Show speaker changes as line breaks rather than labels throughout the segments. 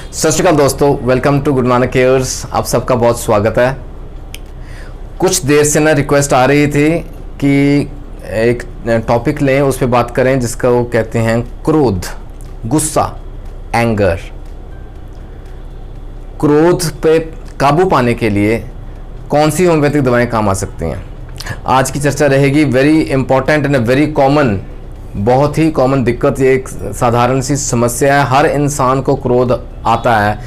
सत श्री अकाल दोस्तों, welcome to good Nanak cares. आप सबका बहुत स्वागत है। कुछ देर से ना रिक्वेस्ट आ रही थी कि एक टॉपिक लें, उस पर बात करें जिसका वो कहते हैं क्रोध, गुस्सा, एंगर। क्रोध पे काबू पाने के लिए कौन सी होम्योपैथिक दवाएं काम आ सकती हैं, आज की चर्चा रहेगी। Very important and very common, बहुत ही कॉमन दिक्कत, ये एक साधारण सी समस्या है। हर इंसान को क्रोध आता है,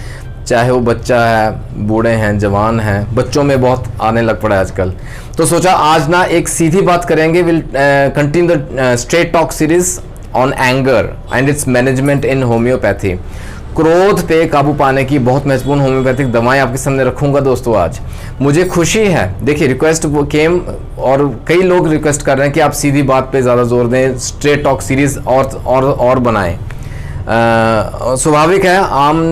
चाहे वो बच्चा है, बूढ़े हैं, जवान हैं, बच्चों में बहुत आने लग पड़ा है आजकल। तो सोचा आज ना एक सीधी बात करेंगे। Will continue the straight talk series on anger and it's management in homeopathy. क्रोध पे काबू पाने की बहुत महत्वपूर्ण होम्योपैथिक दवाएं आपके सामने रखूंगा दोस्तों। आज मुझे खुशी है, देखिए रिक्वेस्ट केम और कई लोग रिक्वेस्ट कर रहे हैं कि आप सीधी बात पे ज़्यादा जोर दें, स्ट्रेट टॉक सीरीज और बनाएं। स्वाभाविक है, आम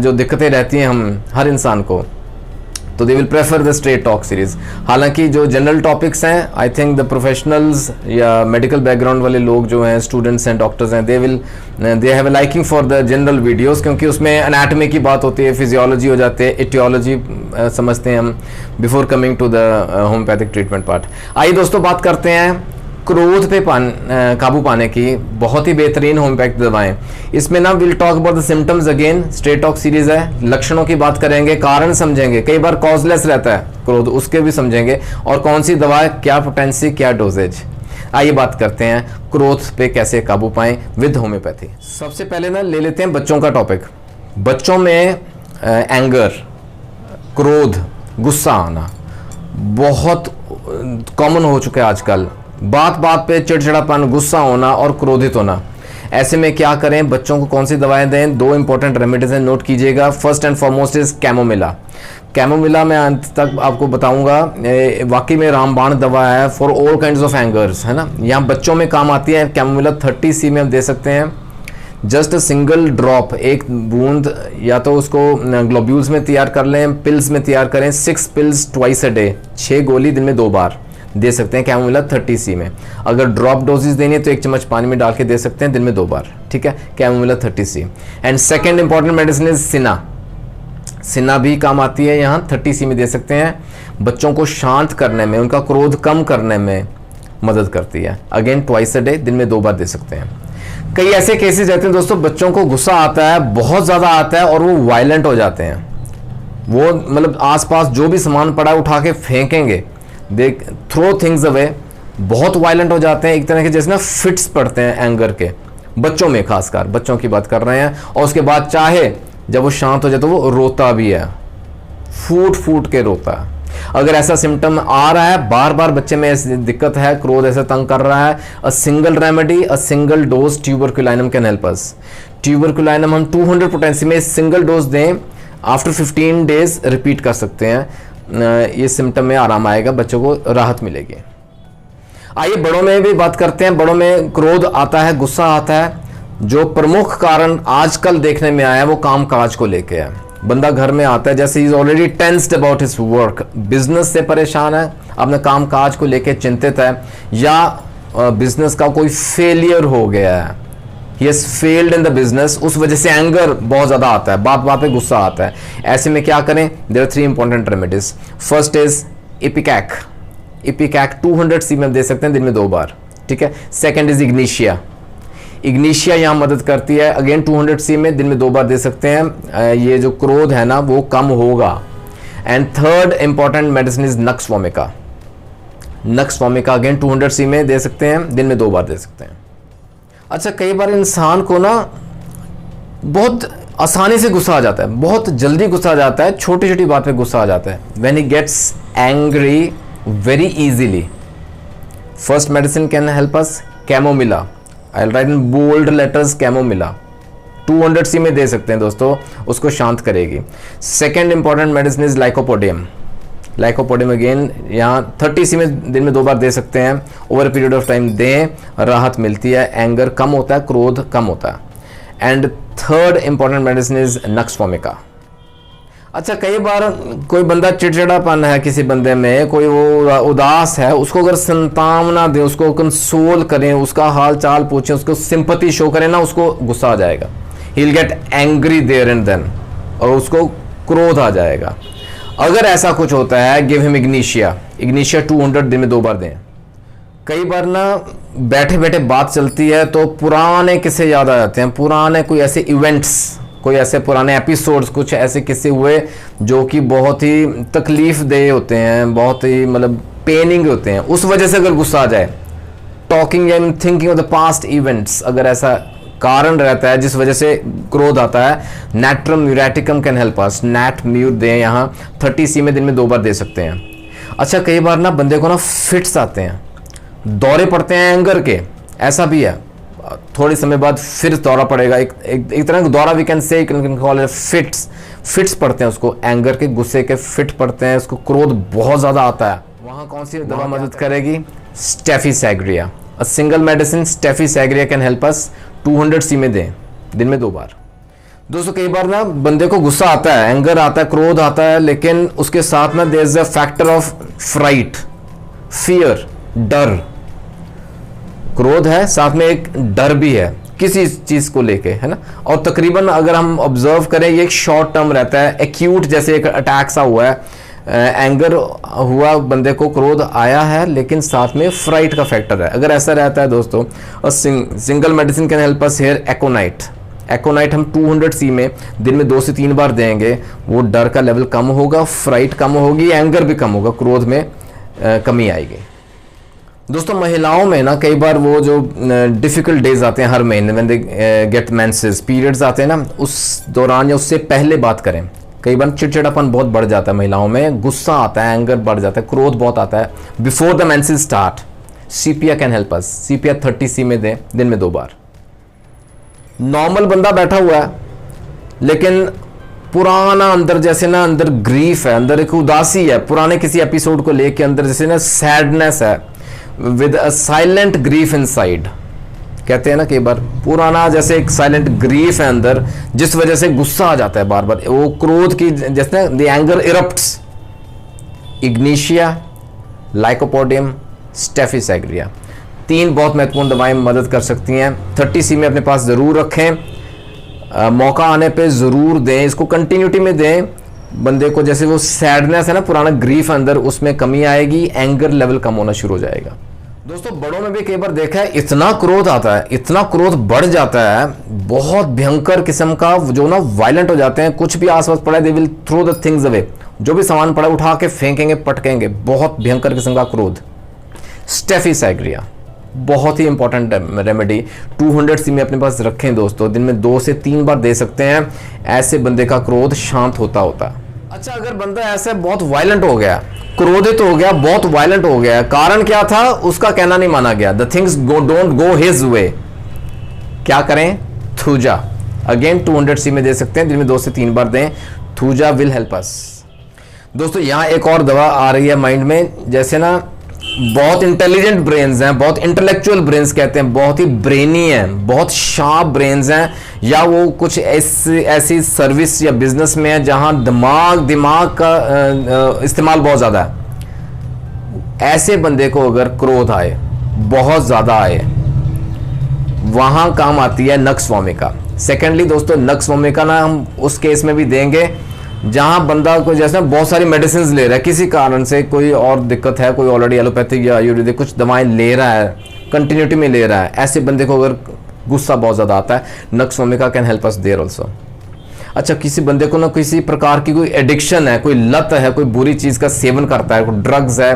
जो दिक्कतें रहती हैं हम हर इंसान को, तो they will prefer the straight talk series. हालांकि जो जनरल टॉपिक्स हैं, आई थिंक द प्रोफेशनल्स या मेडिकल बैकग्राउंड वाले लोग जो हैं, स्टूडेंट्स हैं, डॉक्टर्स हैं, they have a liking for the general videos, क्योंकि उसमें एनाटॉमी की बात होती है, फिजियोलॉजी हो जाती है, एटियोलॉजी समझते हैं हम before coming to the homeopathic treatment part. आइए दोस्तों बात करते हैं क्रोध पे काबू पाने की बहुत ही बेहतरीन होम्योपैथिक दवाएं। इसमें ना will talk about the symptoms again, straight talk series है। लक्षणों की बात करेंगे, कारण समझेंगे, कई बार कॉजलेस रहता है क्रोध, उसके भी समझेंगे, और कौन सी दवा, क्या पोटेंसी, क्या डोजेज। आइए बात करते हैं क्रोध पे कैसे काबू पाएं विद होम्योपैथी। सबसे पहले ना ले लेते हैं बच्चों का टॉपिक। बच्चों में एंगर, क्रोध, गुस्सा आना बहुत कॉमन हो चुका है आजकल। बात बात पे चिड़चिड़ापन, गुस्सा होना और क्रोधित होना। ऐसे में क्या करें, बच्चों को कौन सी दवाएं दें? दो इंपॉर्टेंट रेमेडीज हैं, नोट कीजिएगा। First and foremost is chamomilla. Chamomilla मैं अंत तक आपको बताऊंगा, वाकई में रामबाण दवा है for all kinds of angers, है ना। यहाँ बच्चों में काम आती है। कैमोमिला 30 में हम दे सकते हैं। जस्ट अ सिंगल ड्रॉप, एक बूंद, या तो उसको ग्लोब्यूल्स में तैयार कर लें, पिल्स में तैयार करें। 6 पिल्स ट्वाइस अ डे, 6 गोली दिन में 2 बार दे सकते हैं कैमोमिला 30 में। अगर ड्रॉप डोजेस देनी है तो 1 चम्मच पानी में डाल के दे सकते हैं दिन में 2 बार, ठीक है, chamomilla 30। And second important medicine is cina. Cina भी काम आती है, यहाँ 30 में दे सकते हैं। बच्चों को शांत करने में, उनका क्रोध कम करने में मदद करती है। अगेन ट्वाइस अ डे, दिन में 2 बार दे सकते हैं। कई ऐसे केसेस रहते हैं दोस्तों, बच्चों को गुस्सा आता है, बहुत ज़्यादा आता है, और वो वायलेंट हो जाते हैं। वो मतलब आसपास जो भी सामान पड़ा है उठा के फेंकेंगे, दे थ्रो थिंग्स अवे, बहुत वायलेंट हो जाते हैं। एक तरह के जैसे ना फिट्स पड़ते हैं एंगर के, बच्चों में, खासकर बच्चों की बात कर रहे हैं। और उसके बाद चाहे जब वो शांत हो जाए तो वो रोता भी है, फूट फूट के रोता है। अगर ऐसा सिम्टम आ रहा है, बार बार बच्चे में ऐसी दिक्कत है, क्रोध ऐसे तंग कर रहा है, a single remedy, a single dose tuberculinum can help us. Tuberculinum हम 200 पोटेंसी में सिंगल डोज दें, आफ्टर 15 डेज रिपीट कर सकते हैं। ये सिम्टम में आराम आएगा, बच्चों को राहत मिलेगी। आइए बड़ों में भी बात करते हैं। बड़ों में क्रोध आता है, गुस्सा आता है। जो प्रमुख कारण आजकल देखने में आया है वो काम काज को लेके है। बंदा घर में आता है, जैसे is already tensed about his work, business से परेशान है, अपने काम काज को लेके चिंतित है, या बिजनेस का कोई फेलियर हो गया है, he has failed in the business, उस वजह से एंगर बहुत ज़्यादा आता है, बात बात पे गुस्सा आता है। ऐसे में क्या करें? There are 3 important remedies. First is ipecac. Ipecac 200 में दे सकते हैं दिन में 2 बार, ठीक है। Second is Ignatia. इग्निशिया यहाँ मदद करती है, अगेन 200 में दिन में 2 बार दे सकते हैं। ये जो क्रोध है ना वो कम होगा। And third important medicine is nux vomica. Nux vomica again 200 में दे सकते हैं, दिन में 2 बार दे सकते हैं। अच्छा, कई बार इंसान को ना बहुत आसानी से गुस्सा आ जाता है, बहुत जल्दी गुस्सा आ जाता है, छोटी छोटी बात पे गुस्सा आ जाता है। When he gets angry very easily, first medicine can help us, chamomilla. I will write in bold letters, chamomilla 200 में दे सकते हैं दोस्तों, उसको शांत करेगी। Second important medicine is lycopodium. Lycopodium again यहाँ 30 में दिन में 2 बार दे सकते हैं। ओवर पीरियड ऑफ टाइम दें, राहत मिलती है, एंगर कम होता है, क्रोध कम होता है। And third important medicine is nux vomica. अच्छा, कई बार कोई बंदा चिड़चिड़ापन है किसी बंदे में, कोई वो उदास है, उसको अगर संतावना दें, उसको कंसोल करें, उसका हाल चाल पूछें, उसको सिंपैथी शो करें ना, उसको गुस्सा आ जाएगा। He will get angry there and then, और उसको क्रोध आ जाएगा। अगर ऐसा कुछ होता है, गिव हिम इग्निशिया। इग्निशिया 200 दिन में 2 बार दें। कई बार ना बैठे बैठे बात चलती है तो पुराने किस्से याद आ जाते हैं, पुराने कोई ऐसे इवेंट्स, कोई ऐसे पुराने एपिसोड्स, कुछ ऐसे किस्से हुए जो कि बहुत ही तकलीफ दे होते हैं, बहुत ही मतलब पेनिंग होते हैं। उस वजह से अगर गुस्सा आ जाए, talking and thinking of the past events, अगर ऐसा कारण रहता है जिस वजह से क्रोध आता है, natrum muriaticum can help us. Nat mur दें यहाँ 30 में दिन में 2 बार दे सकते हैं। अच्छा, कई बार ना बंदे को ना फिट्स आते हैं, दौरे पड़ते हैं एंगर के, ऐसा भी है। थोड़े समय बाद फिर दौरा पड़ेगा, एक तरह का दौरा we can say call it fits पड़ते हैं उसको, एंगर के, गुस्से के फिट पड़ते हैं, उसको क्रोध बहुत ज़्यादा आता है। वहाँ कौन सी दवा मदद करेगी? Staphysagria. A single medicine Staphysagria can help अस। 200 सी में दें, दिन में 2 बार। दोस्तों कई बार ना बंदे को गुस्सा आता है, एंगर आता है, क्रोध आता है, लेकिन उसके साथ में there is a factor of fright, fear, डर। क्रोध है, साथ में एक डर भी है किसी चीज को लेके, है ना। और तकरीबन अगर हम ऑब्जर्व करें, ये एक शॉर्ट टर्म रहता है, एक्यूट जैसे एक अटैक सा हुआ है, एंगर हुआ, बंदे को क्रोध आया है, लेकिन साथ में फ्राइट का फैक्टर है। अगर ऐसा रहता है दोस्तों, और single medicine can help us here, aconite. Aconite हम 200 सी में दिन में 2 से 3 बार देंगे, वो डर का लेवल कम होगा, फ्राइट कम होगी, एंगर भी कम होगा, क्रोध में कमी आएगी। दोस्तों महिलाओं में ना कई बार वो जो डिफ़िकल्ट डेज आते हैं हर महीने, when they get menses, periods आते हैं ना, उस दौरान या उससे पहले बात करें। कई बार चिड़चिड़ापन बहुत बढ़ जाता है महिलाओं में, गुस्सा आता है, एंगर बढ़ जाता है, क्रोध बहुत आता है before the menses start. Sepia can help us. Sepia 30 C में दें, दिन में 2 बार। नॉर्मल बंदा बैठा हुआ है, लेकिन पुराना अंदर जैसे ना अंदर ग्रीफ है, अंदर एक उदासी है, पुराने किसी एपिसोड को लेके अंदर जैसे ना सैडनेस है, with a silent grief inside. कहते हैं ना कई बार पुराना जैसे एक साइलेंट ग्रीफ है अंदर, जिस वजह से गुस्सा आ जाता है बार बार, वो क्रोध की जैसे the anger erupts. Ignatia, lycopodium, staphysagria, 3 बहुत महत्वपूर्ण दवाएं मदद कर सकती हैं। 30 सी में अपने पास ज़रूर रखें, मौका आने पे ज़रूर दें, इसको कंटिन्यूटी में दें। बंदे को जैसे वो सैडनेस है ना, पुराना ग्रीफ अंदर, उसमें कमी आएगी, एंगर लेवल कम होना शुरू हो जाएगा। दोस्तों बड़ों में भी कई बार देखा है, इतना क्रोध आता है, इतना क्रोध बढ़ जाता है, बहुत भयंकर किस्म का, जो ना वायलेंट हो जाते हैं। कुछ भी आसपास पड़ा है, they will throw the things away, जो भी सामान पड़ा उठा के फेंकेंगे, पटकेंगे, बहुत भयंकर किस्म का क्रोध। स्टेफिसैग्रिया बहुत ही इंपॉर्टेंट रेमेडी, 200 सी में अपने पास रखें दोस्तों, दिन में 2 से 3 बार दे सकते हैं, ऐसे बंदे का क्रोध शांत होता। अच्छा, अगर बंदा ऐसे बहुत वायलेंट हो गया, क्रोधित हो गया, बहुत वायलेंट हो गया, कारण क्या था उसका कहना नहीं माना गया, the things don't go his way, क्या करें? थूजा। अगेन 200 सी में दे सकते हैं, दिन में 2 से 3 बार दें, थूजा विल हेल्प अस। दोस्तों यहाँ एक और दवा आ रही है माइंड में, जैसे ना बहुत इंटेलिजेंट ब्रेन्स हैं, बहुत इंटेलेक्चुअल ब्रेन्स कहते हैं, बहुत ही ब्रेनी हैं, बहुत शार्प ब्रेन्स हैं, या वो कुछ ऐसी सर्विस या बिजनेस में है जहां दिमाग का इस्तेमाल बहुत ज़्यादा है। ऐसे बंदे को अगर क्रोध आए, बहुत ज़्यादा आए, वहां काम आती है नक्स वोमिका। सेकेंडली दोस्तों, नक्स वोमिका ना हम उस केस में भी देंगे जहां बंदा को जैसे बहुत सारी मेडिसिन ले रहा है, किसी कारण से कोई और दिक्कत है, कोई ऑलरेडी एलोपैथिक या आयुर्वेदिक कुछ दवाएं ले रहा है, कंटिन्यूटी में ले रहा है, ऐसे बंदे को अगर गुस्सा बहुत ज़्यादा आता है, nux vomica can help us there also. अच्छा, किसी बंदे को ना किसी प्रकार की कोई एडिक्शन है, कोई लत है, कोई बुरी चीज़ का सेवन करता है, कोई ड्रग्स है,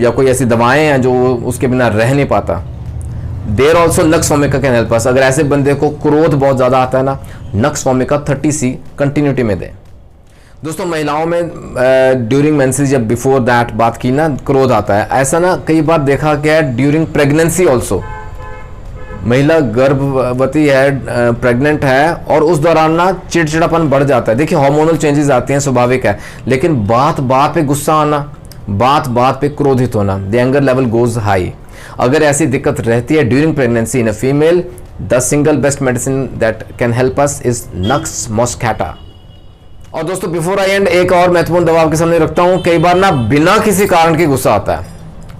या कोई ऐसी दवाएं हैं जो उसके बिना रह नहीं पाता, there also nux vomica can help us. अगर ऐसे बंदे को क्रोध बहुत ज़्यादा आता है ना, नक्स वोमिका 30 सी कंटिन्यूटी में दें। दोस्तों महिलाओं में ड्यूरिंग मेंसेस या बिफोर दैट बात की ना, क्रोध आता है, ऐसा ना कई बार देखा गया है ड्यूरिंग प्रेगनेंसी ऑल्सो। महिला गर्भवती है, प्रेग्नेंट है, और उस दौरान ना चिड़चिड़ापन बढ़ जाता है। देखिए हार्मोनल चेंजेस आते हैं, स्वाभाविक है, लेकिन बात बात पे गुस्सा आना, बात बात पे क्रोधित होना, the anger level goes high. अगर ऐसी दिक्कत रहती है during pregnancy in a female, the single best medicine that can help us is nux moschata. और दोस्तों बिफोर आई एंड एक और महत्वपूर्ण दवा आपके सामने रखता हूं। कई बार ना बिना किसी कारण के गुस्सा आता है,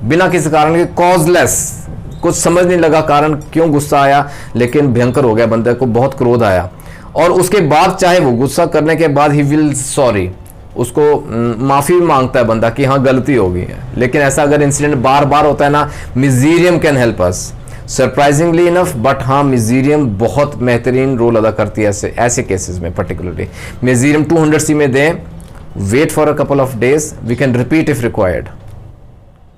बिना किसी कारण के, कॉजलेस, कुछ समझ नहीं लगा कारण क्यों गुस्सा आया, लेकिन भयंकर हो गया, बंदे को बहुत क्रोध आया। और उसके बाद चाहे वो गुस्सा करने के बाद ही विल सॉरी, उसको माफ़ी मांगता है बंदा कि हाँ गलती हो गई है। लेकिन ऐसा अगर इंसिडेंट बार बार होता है ना, mezereum can help us surprisingly enough, but हाँ मिज़ीरियम बहुत बेहतरीन रोल अदा करती है ऐसे केसेस में। पर्टिकुलरली मिज़ीरियम 200C में दें, wait for a couple of days, we can repeat if required.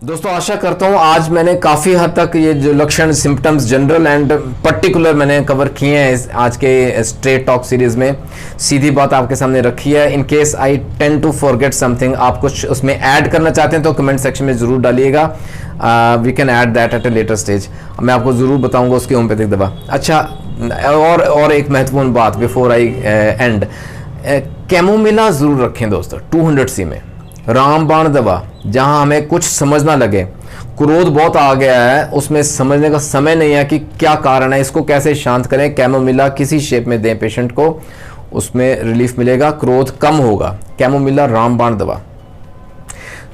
दोस्तों आशा करता हूँ आज मैंने काफ़ी हद तक ये जो लक्षण, सिम्टम्स जनरल एंड पर्टिकुलर मैंने कवर किए हैं आज के स्ट्रेट टॉक सीरीज में। सीधी बात आपके सामने रखी है। In case I tend to forget something, आप कुछ उसमें ऐड करना चाहते हैं तो कमेंट सेक्शन में ज़रूर डालिएगा। We can add that at a later stage, मैं आपको ज़रूर बताऊँगा उसकी होम्योपैथिक दवा। अच्छा, और एक महत्वपूर्ण बात बिफोर आई एंड, कैमोमिला ज़रूर रखें दोस्तों 200C में। रामबाण दवा, जहां हमें कुछ समझ ना लगे, क्रोध बहुत आ गया है, उसमें समझने का समय नहीं है कि क्या कारण है, इसको कैसे शांत करें, कैमोमिला किसी शेप में दें पेशेंट को, उसमें रिलीफ मिलेगा, क्रोध कम होगा। कैमोमिला रामबाण दवा।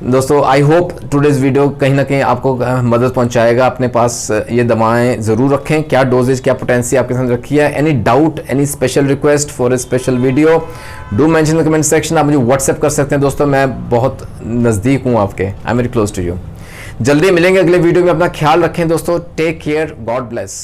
दोस्तों आई होप टुडेज वीडियो कहीं ना कहीं आपको मदद पहुंचाएगा। अपने पास ये दवाएं ज़रूर रखें। क्या डोजेज, क्या पोटेंसी आपके साथ रखी है, any doubt, any special request for a special video, do mention the comment section. आप मुझे व्हाट्सएप कर सकते हैं दोस्तों, मैं बहुत नज़दीक हूँ आपके, I am very close to you. जल्दी मिलेंगे अगले वीडियो में, अपना ख्याल रखें दोस्तों, टेक केयर, गॉड ब्लेस।